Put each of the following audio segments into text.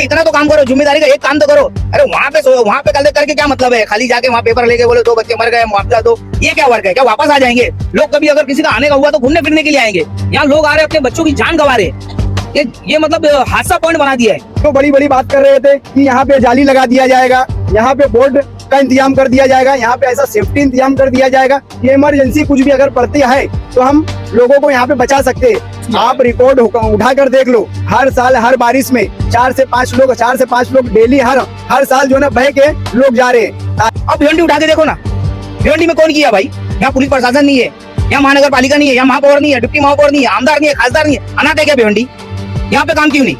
इतना तो काम करो, जिम्मेदारी का एक काम तो करो। अरे वहाँ पे कल करके क्या मतलब है? खाली जाके वहाँ पेपर लेके बोले 2 बच्चे मर गए, मुआवजा दो, ये क्या वर्क है? क्या वापस आ जाएंगे लोग? कभी अगर किसी का आने का हुआ तो घूमने फिरने के लिए आएंगे। यहाँ लोग आ रहे अपने बच्चों की जान गंवा रहे। ये मतलब हादसा पॉइंट बना दिया है। तो बड़ी बड़ी बात कर रहे थे कि यहाँ पे जाली लगा दिया जाएगा, यहाँ पे बोर्ड का इंतजाम कर दिया जाएगा, यहाँ पे ऐसा सेफ्टी इंतजाम कर दिया जाएगा। ये इमरजेंसी कुछ भी अगर पड़ती है तो हम लोगों को यहाँ पे बचा सकते हैं। आप रिकॉर्ड उठा कर देख लो, हर साल हर बारिश में 4 से 5 लोग डेली हर साल जो है ना बह के लोग जा रहे हैं। अब भिवंडी उठा के देखो ना, भिवंडी में कौन किया भाई? यहाँ पुलिस प्रशासन नहीं है, यहाँ महानगर पालिका नहीं है, यहाँ महापौर नहीं है, डिप्टी महापौर नहीं है, आमदार नहीं है, खासदार नहीं है। अनाथ है क्या भिवंडी? यहाँ पे काम क्यों नहीं?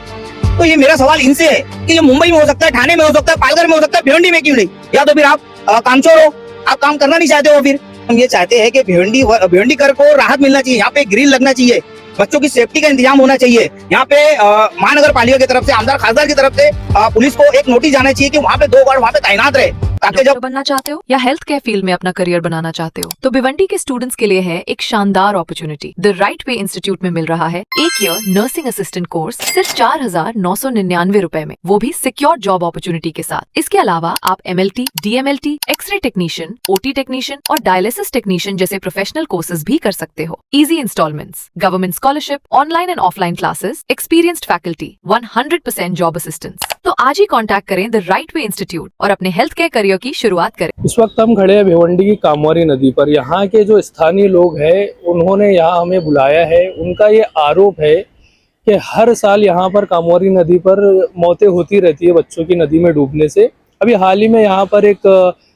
तो ये मेरा सवाल इनसे है कि ये मुंबई में हो सकता है, ठाणे में हो सकता है, पालघर में हो सकता है, भिवंडी में क्यों नहीं? या तो फिर आप कामचोर हो, आप काम करना नहीं चाहते हो। फिर हम ये चाहते हैं कि भिवंडी कर को राहत मिलना चाहिए, यहाँ पे ग्रिल लगना चाहिए, बच्चों की सेफ्टी का इंतजाम होना चाहिए। यहाँ पे महानगर पालिका की तरफ से, आमदार खासदार की तरफ से पुलिस को एक नोटिस जाना चाहिए कि वहाँ पे 2 गार्ड वहाँ पे तैनात रहे, ताकि जब बनना चाहते हो या हेल्थ केयर फील्ड में अपना करियर बनाना चाहते हो तो भिवंडी के स्टूडेंट्स के लिए है एक शानदार opportunity. The right way institute में मिल रहा है 1 ईयर नर्सिंग असिस्टेंट कोर्स सिर्फ 4,999 रुपए में, वो भी सिक्योर जॉब अपॉर्चुनिटी के साथ। इसके अलावा आप MLT, DMLT, x-ray technician, OT technician और डायलिसिस टेक्नीशियन जैसे प्रोफेशनल कोर्सेज भी कर सकते हो। Easy instalments, government scholarship, online and offline classes, experienced faculty, 100% job assistance. तो आज ही कॉन्टैक्ट करें द राइट वे इंस्टीट्यूट और अपने हेल्थ केयर करियर की शुरुआत करें। इस वक्त हम खड़े हैं भिवंडी की कामवारी नदी पर। यहाँ के जो स्थानीय लोग हैं उन्होंने यहाँ हमें बुलाया है। उनका ये आरोप है कि हर साल यहाँ पर कामवारी नदी पर मौतें होती रहती है बच्चों की नदी में डूबने से। अभी हाल ही में यहाँ पर एक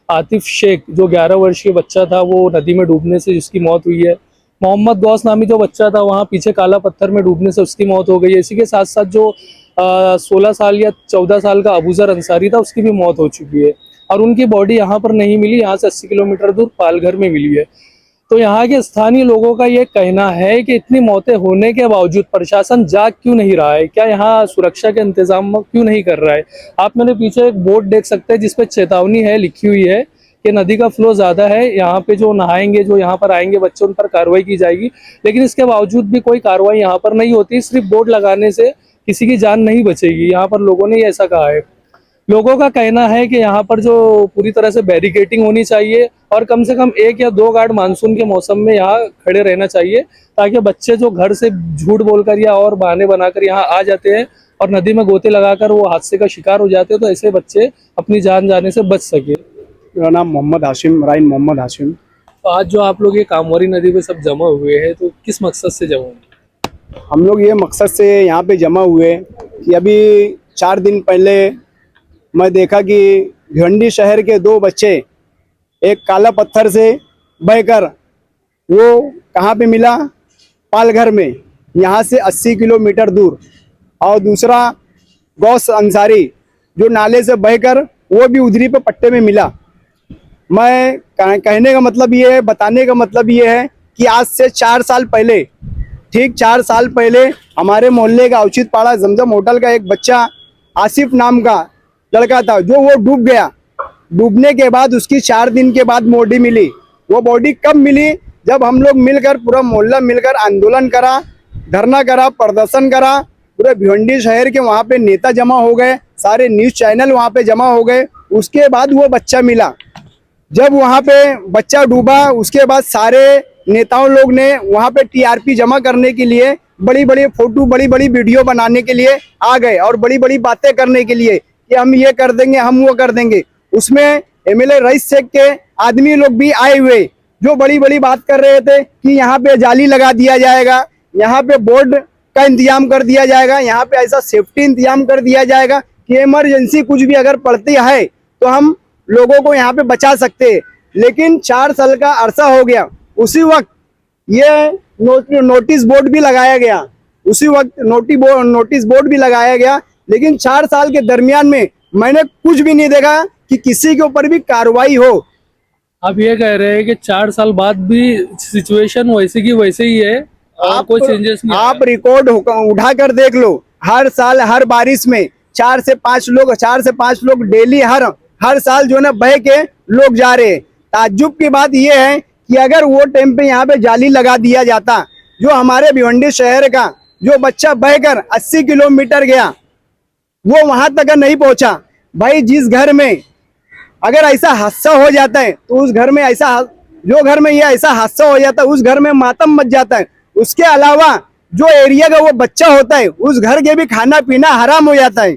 आतिफ शेख जो 11 वर्षीय बच्चा था, वो नदी में डूबने से जिसकी मौत हुई है। मोहम्मद गौस नामी जो बच्चा था, वहाँ पीछे काला पत्थर में डूबने से उसकी मौत हो गई है। इसी के साथ साथ जो 16 साल या 14 साल का अबूजर अंसारी था, उसकी भी मौत हो चुकी है और उनकी बॉडी यहाँ पर नहीं मिली, यहाँ से 80 किलोमीटर दूर पालघर में मिली है। तो यहाँ के स्थानीय लोगों का ये कहना है कि इतनी मौतें होने के बावजूद प्रशासन जाग क्यों नहीं रहा है? क्या यहाँ सुरक्षा के इंतजाम क्यों नहीं कर रहा है? आप मेरे पीछे एक बोर्ड देख सकते हैं जिसपे चेतावनी है लिखी हुई है कि नदी का फ्लो ज़्यादा है, यहाँ पे जो नहाएंगे, जो यहाँ पर आएंगे बच्चे, उन पर कार्रवाई की जाएगी। लेकिन इसके बावजूद भी कोई कार्रवाई यहाँ पर नहीं होती। सिर्फ बोर्ड लगाने से किसी की जान नहीं बचेगी, यहाँ पर लोगों ने ऐसा कहा है। लोगों का कहना है कि यहाँ पर जो पूरी तरह से बैरिकेटिंग होनी चाहिए और कम से कम 1 या 2 गार्ड मानसून के मौसम में यहाँ खड़े रहना चाहिए, ताकि बच्चे जो घर से झूठ बोलकर या और बहाने बनाकर यहाँ आ जाते हैं और नदी में गोते लगाकर वो हादसे का शिकार हो जाते हैं, तो ऐसे बच्चे अपनी जान जाने से बच सके। मेरा नाम मोहम्मद हाशिम, राइन मोहम्मद हाशिम। तो आज जो आप लोग ये कामवारी नदी पे सब जमा हुए हैं, तो किस मकसद से जमा हुए? हम लोग ये मकसद से यहाँ पे जमा हुए कि अभी 4 दिन पहले मैं देखा कि भिवंडी शहर के 2 बच्चे एक काला पत्थर से बहकर वो कहाँ पे मिला? पालघर में, यहाँ से 80 किलोमीटर दूर। और दूसरा गौस अंसारी जो नाले से बहकर वो भी उधरी पे पट्टे में मिला। मैं कहने का मतलब ये है, बताने का मतलब ये है कि आज से 4 साल पहले, ठीक 4 साल पहले हमारे मोहल्ले का औचित पाड़ा जमजम होटल का एक बच्चा आसिफ नाम का लड़का था, जो वो डूब गया। डूबने के बाद उसकी 4 दिन के बाद बॉडी मिली। वो बॉडी कब मिली? जब हम लोग मिलकर, पूरा मोहल्ला मिलकर आंदोलन करा, धरना करा, प्रदर्शन करा। पूरे भिवंडी शहर के वहाँ पे नेता जमा हो गए, सारे न्यूज़ चैनल वहाँ पे जमा हो गए। उसके बाद वो बच्चा मिला। जब वहाँ पे बच्चा डूबा, उसके बाद सारे नेताओं लोग ने वहाँ पे TRP जमा करने के लिए बड़ी बड़ी फोटो, बड़ी बड़ी वीडियो बनाने के लिए आ गए और बड़ी बड़ी बातें करने के लिए कि हम ये कर देंगे, हम वो कर देंगे। उसमें MLA रईस शेख के आदमी लोग भी आए हुए, जो बड़ी बड़ी बात कर रहे थे कि यहाँ पे जाली लगा दिया जाएगा, यहाँ पे बोर्ड का इंतजाम कर दिया जाएगा, यहाँ पे ऐसा सेफ्टी इंतजाम कर दिया जाएगा कि इमरजेंसी कुछ भी अगर पड़ती है तो हम लोगों को यहाँ पे बचा सकते हैं। लेकिन 4 साल का अरसा हो गया, उसी वक्त ये नोटिस बोर्ड भी लगाया गया, उसी वक्त नोटिस बोर्ड भी लगाया गया। लेकिन 4 साल के दरमियान में मैंने कुछ भी नहीं देखा कि किसी के ऊपर भी कार्रवाई हो। आप ये कह रहे हैं कि 4 साल बाद भी सिचुएशन वैसे की वैसे ही है, आप कोई चेंजेस नहीं? आप रिकॉर्ड उठा कर देख लो, हर साल हर बारिश में 4 से 5 लोग डेली हर साल जो है ना बह के लोग जा रहे हैं। ताज्जुब की बात यह है कि अगर वो टाइम पे यहाँ पे जाली लगा दिया जाता, जो हमारे भिवंडी शहर का जो बच्चा बहकर 80 किलोमीटर गया, वो वहां तक नहीं पहुंचा। भाई जिस घर में अगर ऐसा हादसा हो जाता है तो उस घर में जो घर में ये ऐसा हादसा हो जाता है उस घर में मातम मच जाता है। उसके अलावा जो एरिया का वो बच्चा होता है उस घर के भी खाना पीना हराम हो जाता है।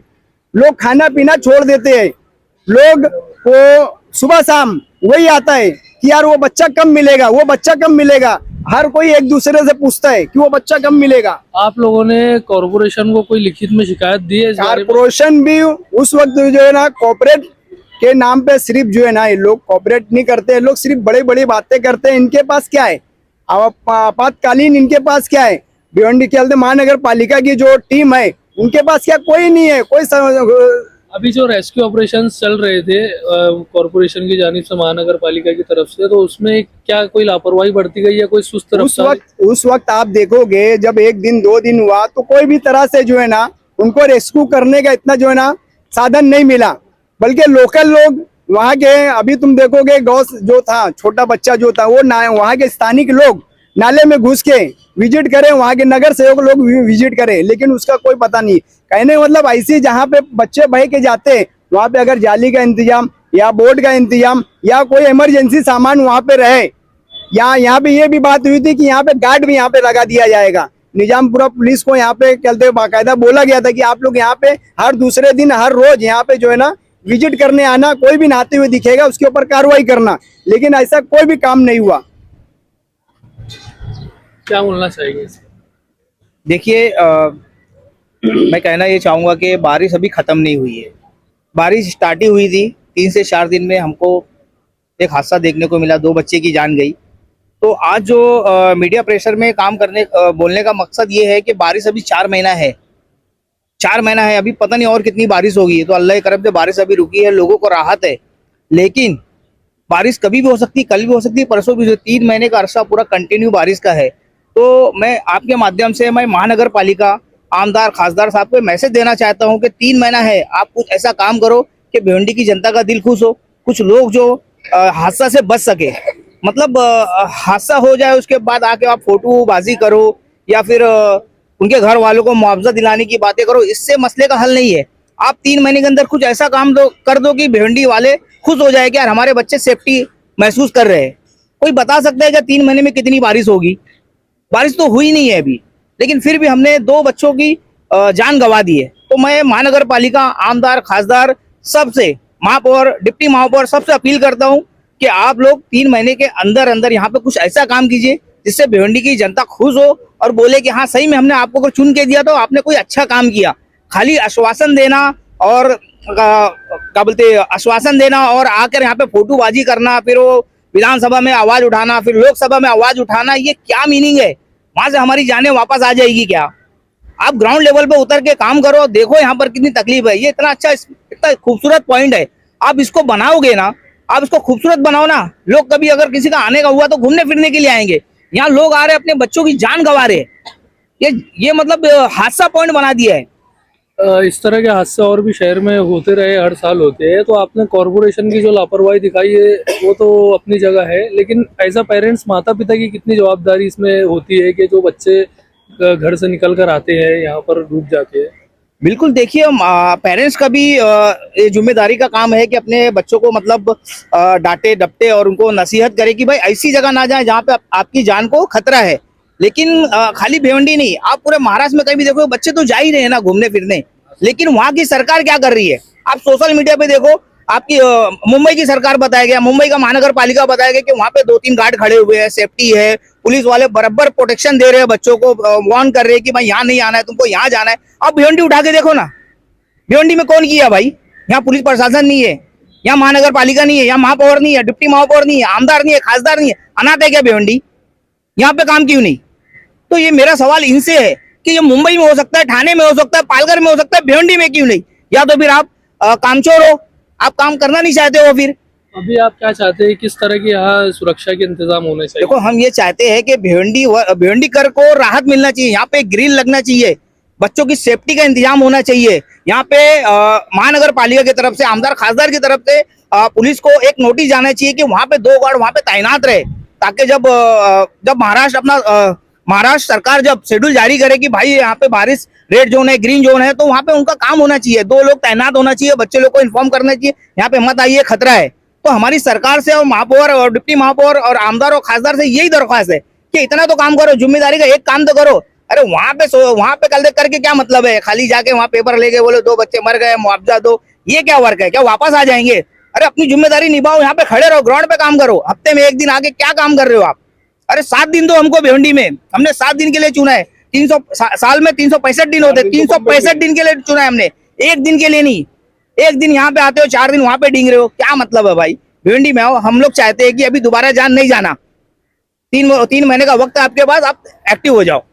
लोग खाना पीना छोड़ देते हैं। लोग को सुबह शाम वही आता है कि यार वो बच्चा कब मिलेगा, वो बच्चा कब मिलेगा। हर कोई एक दूसरे से पूछता है कि वो बच्चा कब मिलेगा। आप लोगों ने कॉरपोरेशन को कोई लिखित में शिकायत दी है इस बारे में? कॉरपोरेशन भी उस वक्त जो है ना कॉर्पोरेट के नाम पे सिर्फ जो है ना ये लोग कॉर्पोरेट नहीं करते, लोग सिर्फ बड़ी बड़ी बातें करते हैं। इनके पास क्या है, आपातकालीन इनके पास क्या है। भिवंडी के महानगर पालिका की जो टीम है उनके पास क्या, कोई नहीं है, कोई अभी जो रेस्क्यू ऑपरेशन चल रहे थे कॉरपोरेशन की जानिब से महानगर पालिका की तरफ से, तो उसमें क्या कोई लापरवाही बरती गई या कोई सुस्त रफ्तार? उस वक्त आप देखोगे जब 1 दिन 2 दिन हुआ तो कोई भी तरह से जो है ना उनको रेस्क्यू करने का इतना जो है ना साधन नहीं मिला। बल्कि लोकल लोग वहाँ के, अभी तुम देखोगे गौ जो था, छोटा बच्चा जो था, वो वहाँ के स्थानिक लोग नाले में घुस के विजिट करे, वहाँ के नगर सेवक लोग विजिट करे, लेकिन उसका कोई पता नहीं। कहने का मतलब ऐसी जहाँ पे बच्चे बह के जाते हैं वहाँ पे अगर जाली का इंतजाम या बोर्ड का इंतजाम या कोई इमरजेंसी सामान वहाँ पे रहे। यहाँ पे ये भी बात हुई थी कि यहाँ पे गार्ड भी यहाँ पे लगा दिया जाएगा। निजामपुरा पुलिस को यहाँ पे चलते बाकायदा बोला गया था कि आप लोग यहाँ पे हर दूसरे दिन हर रोज यहाँ पे जो है ना विजिट करने आना, कोई भी नहाते हुए दिखेगा उसके ऊपर कार्रवाई करना, लेकिन ऐसा कोई भी काम नहीं हुआ। क्या बोलना चाहिए? देखिए मैं कहना ये चाहूँगा कि बारिश अभी ख़त्म नहीं हुई है। बारिश स्टार्ट ही हुई थी, 3 से 4 दिन में हमको एक हादसा देखने को मिला, 2 बच्चे की जान गई। तो आज जो मीडिया प्रेशर में काम करने बोलने का मकसद ये है कि बारिश अभी 4 महीना है, 4 महीना है, अभी पता नहीं और कितनी बारिश होगी। तो अल्लाह की करम से बारिश अभी रुकी है, लोगों को राहत है। लेकिन बारिश कभी भी हो सकती, कल भी हो सकती, परसों भी हो सकती। 3 महीने का अरसा पूरा कंटिन्यू बारिश का है। तो मैं आपके माध्यम से मैं महानगर पालिका आमदार खासदार साहब को मैसेज देना चाहता हूं कि 3 महीना है, आप कुछ ऐसा काम करो कि भिवंडी की जनता का दिल खुश हो, कुछ लोग जो हादसा से बच सके। मतलब हादसा हो जाए उसके बाद आके आप फोटोबाजी करो या फिर उनके घर वालों को मुआवजा दिलाने की बातें करो, इससे मसले का हल नहीं है। आप 3 महीने के अंदर कुछ ऐसा काम कर दो कि भिवंडी वाले खुश हो जाए कि यार हमारे बच्चे सेफ्टी महसूस कर रहे हैं। कोई बता सकता है कि 3 महीने में कितनी बारिश होगी? बारिश तो हुई नहीं है अभी, लेकिन फिर भी हमने 2 बच्चों की जान गंवा दी है। तो मैं महानगर पालिका आमदार खासदार सबसे, महापौर डिप्टी महापौर सबसे अपील करता हूं कि आप लोग 3 महीने के अंदर अंदर यहाँ पे कुछ ऐसा काम कीजिए जिससे भिवंडी की जनता खुश हो और बोले कि हाँ सही में हमने आपको अगर चुन के दिया तो आपने कोई अच्छा काम किया। खाली आश्वासन देना और क्या बोलते आश्वासन देना और आकर यहाँ पे फोटोबाजी करना, फिर वो विधानसभा में आवाज उठाना, फिर लोकसभा में आवाज उठाना, ये क्या मीनिंग है? वहां से हमारी जानें वापस आ जाएगी क्या? आप ग्राउंड लेवल पे उतर के काम करो, देखो यहाँ पर कितनी तकलीफ है। ये इतना अच्छा, इतना खूबसूरत पॉइंट है, आप इसको बनाओगे ना, आप इसको खूबसूरत बनाओ ना, लोग कभी अगर किसी का आने का हुआ तो घूमने फिरने के लिए आएंगे। यहाँ लोग आ रहे अपने बच्चों की जान गंवा रहे, ये मतलब हादसा पॉइंट बना दिया है। इस तरह के हादसे और भी शहर में होते रहे, हर साल होते हैं। तो आपने कॉरपोरेशन की जो लापरवाही दिखाई है वो तो अपनी जगह है, लेकिन एज अ पेरेंट्स, माता पिता की कितनी जवाबदारी इसमें होती है कि जो बच्चे घर से निकल कर आते हैं यहाँ पर डूब जाते हैं? बिल्कुल, देखिए पेरेंट्स का भी ये जिम्मेदारी का काम है कि अपने बच्चों को मतलब डांटे डपटे और उनको नसीहत करे कि भाई ऐसी जगह ना जाए जहाँ पे आपकी जान को खतरा है। लेकिन खाली भिवंडी नहीं, आप पूरे महाराष्ट्र में कहीं भी देखो बच्चे तो जा ही रहे हैं ना घूमने फिरने, लेकिन वहाँ की सरकार क्या कर रही है? आप सोशल मीडिया पे देखो, आपकी मुंबई की सरकार बताया गया, मुंबई का महानगर पालिका बताया गया कि वहाँ पे 2-3 गार्ड खड़े हुए हैं, सेफ्टी है, पुलिस वाले बराबर प्रोटेक्शन दे रहे हैं, बच्चों को वार्न कर रहे हैं कि भाई यहाँ नहीं आना है, तुमको यहाँ जाना है। अब भिवंडी उठा के देखो ना, भिवंडी में कौन किया भाई? यहाँ पुलिस प्रशासन नहीं है, यहाँ महानगर पालिका नहीं है, यहाँ महापौर नहीं है, डिप्टी महापौर नहीं है, आमदार नहीं है, खासदार नहीं है, अनाथ है क्या भिवंडी? यहाँ पे काम क्यों नहीं? तो ये मेरा सवाल इनसे है कि ये मुंबई में हो सकता है, ठाणे में हो सकता है, पालघर में हो सकता है, भिवंडी में क्यों नहीं? या तो फिर आप कामचोर हो, आप काम करना नहीं चाहते हो। फिर अभी आप क्या चाहते हैं, किस तरह की यहाँ सुरक्षा के इंतजाम होने चाहिए? देखो, हम ये चाहते हैं कि भिवंडी कर को राहत मिलना चाहिए, यहाँ पे ग्रिल लगना चाहिए, बच्चों की सेफ्टी का इंतजाम होना चाहिए। यहाँ पे महानगर पालिका की तरफ से, आमदार खासदार की तरफ से पुलिस को एक नोटिस जाना चाहिए कि वहाँ पे 2 गार्ड वहाँ पे तैनात रहे, ताकि जब महाराष्ट्र अपना महाराष्ट्र सरकार जब शेड्यूल जारी करे कि भाई यहाँ पे बारिश रेड जोन है, ग्रीन जोन है, तो वहां पे उनका काम होना चाहिए, 2 लोग तैनात होना चाहिए, बच्चे लोग को इन्फॉर्म करना चाहिए यहाँ पे मत आइए, खतरा है। तो हमारी सरकार से और महापौर और डिप्टी महापौर और आमदार और खासदार से यही दरख्वास्त है कि इतना तो काम करो, जिम्मेदारी का एक काम तो करो। अरे वहां पे कल करके क्या मतलब है, खाली जाके वहां पेपर लेके बोले 2 बच्चे मर गए, मुआवजा दो, ये क्या वर्क है? क्या वापस आ जाएंगे? अरे अपनी जिम्मेदारी निभाओ, यहाँ पे खड़े रहो, ग्राउंड पे काम करो। हफ्ते में 1 दिन आके क्या काम कर रहे हो आप? अरे 7 दिन दो हमको भिवंडी में, हमने 7 दिन के लिए चुना है। 300 साल में 365 दिन होते, 365 दिन के लिए चुना है हमने, 1 दिन के लिए नहीं। 1 दिन यहाँ पे आते हो, 4 दिन वहां पे डिंग रहे हो, क्या मतलब है भाई? भिवंडी में आओ। हम लोग चाहते हैं कि अभी दोबारा जान नहीं जाना, 3 महीने का वक्त है आपके पास, आप एक्टिव हो जाओ।